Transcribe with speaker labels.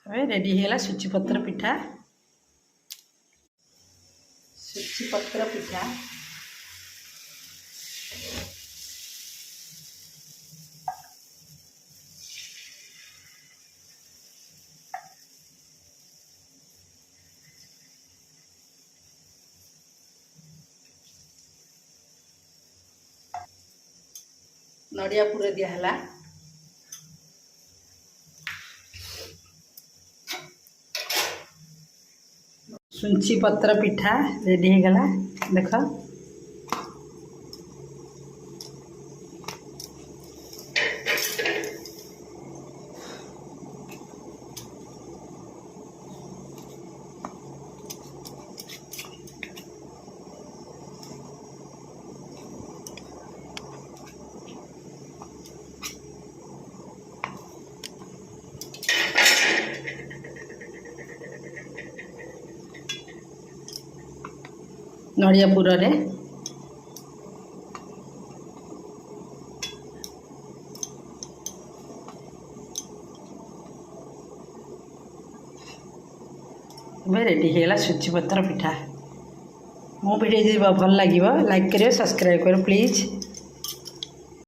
Speaker 1: ए ready है सुची पत्र पिठा। सुची पत्र पिठा नड़िया पूरा दिहला। सुंची पत्र पिठा रेडी हो गला देख। नड़िया पूरा रे रेडी है सुची पत्र पिठा। मो वीडियो जब भल लगे लाइक करियो सब्सक्राइब करो प्लीज।